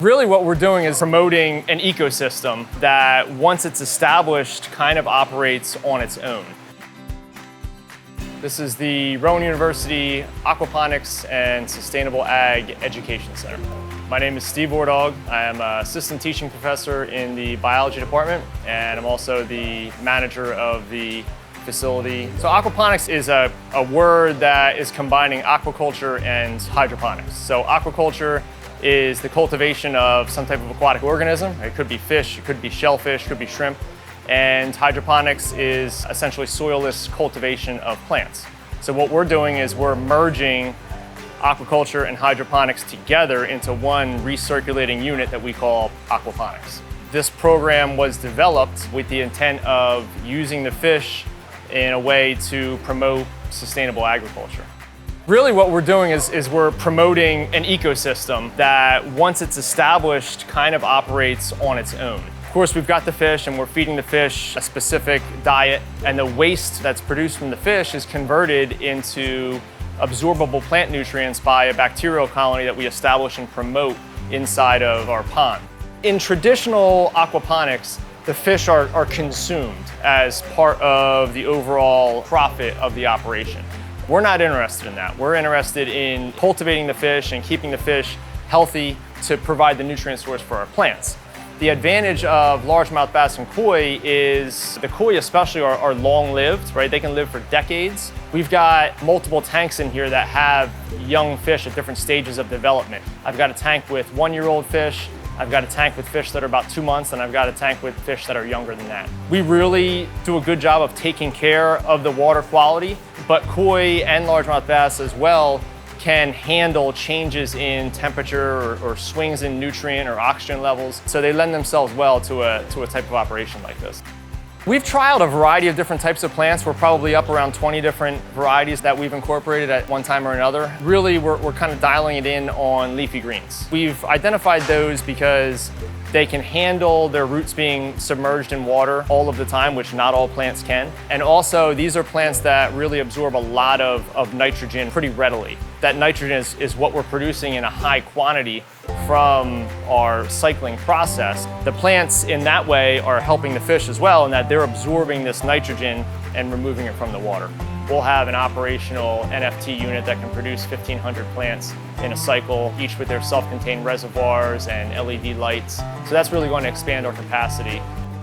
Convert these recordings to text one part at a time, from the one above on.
Really what we're doing is promoting an ecosystem that once it's established kind of operates on its own. This is the Rowan University Aquaponics and Sustainable Ag Education Center. My name is Steve Ordog. I am an assistant teaching professor in the biology department, and I'm also the manager of the facility. So aquaponics is a word that is combining aquaculture and hydroponics. So aquaculture is the cultivation of some type of aquatic organism. It could be fish, it could be shellfish, it could be shrimp. And hydroponics is essentially soilless cultivation of plants. So what we're doing is we're merging aquaculture and hydroponics together into one recirculating unit that we call aquaponics. This program was developed with the intent of using the fish in a way to promote sustainable agriculture. Really what we're doing is we're promoting an ecosystem that once it's established kind of operates on its own. Of course, we've got the fish and we're feeding the fish a specific diet, and the waste that's produced from the fish is converted into absorbable plant nutrients by a bacterial colony that we establish and promote inside of our pond. In traditional aquaponics, the fish are consumed as part of the overall profit of the operation. We're not interested in that. We're interested in cultivating the fish and keeping the fish healthy to provide the nutrient source for our plants. The advantage of largemouth bass and koi is the koi especially are long-lived, right? They can live for decades. We've got multiple tanks in here that have young fish at different stages of development. I've got a tank with 1-year-old fish, I've got a tank with fish that are about 2 months, and I've got a tank with fish that are younger than that. We really do a good job of taking care of the water quality, but koi and largemouth bass as well can handle changes in temperature or swings in nutrient or oxygen levels, so they lend themselves well to a type of operation like this. We've trialed a variety of different types of plants. We're probably up around 20 different varieties that we've incorporated at one time or another. Really, we're kind of dialing it in on leafy greens. We've identified those because they can handle their roots being submerged in water all of the time, which not all plants can. And also, these are plants that really absorb a lot of nitrogen pretty readily. That nitrogen is what we're producing in a high quantity from our cycling process. The plants in that way are helping the fish as well in that they're absorbing this nitrogen and removing it from the water. We'll have an operational NFT unit that can produce 1,500 plants in a cycle, each with their self-contained reservoirs and LED lights. So that's really going to expand our capacity.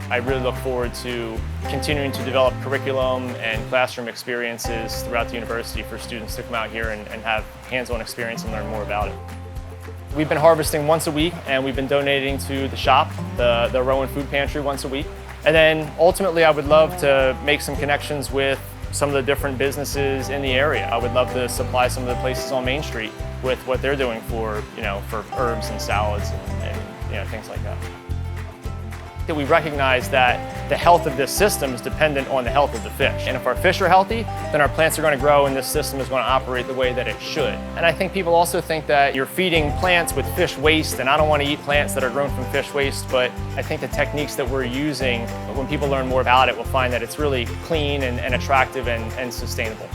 I really look forward to continuing to develop curriculum and classroom experiences throughout the university for students to come out here and have hands-on experience and learn more about it. We've been harvesting once a week, and we've been donating to the shop, the Rowan Food Pantry, once a week. And then ultimately I would love to make some connections with some of the different businesses in the area. I would love to supply some of the places on Main Street with what they're doing for herbs and salads and things like that. That we recognize that the health of this system is dependent on the health of the fish. And if our fish are healthy, then our plants are going to grow and this system is going to operate the way that it should. And I think people also think that you're feeding plants with fish waste, and I don't want to eat plants that are grown from fish waste, but I think the techniques that we're using, when people learn more about it, will find that it's really clean and attractive and sustainable.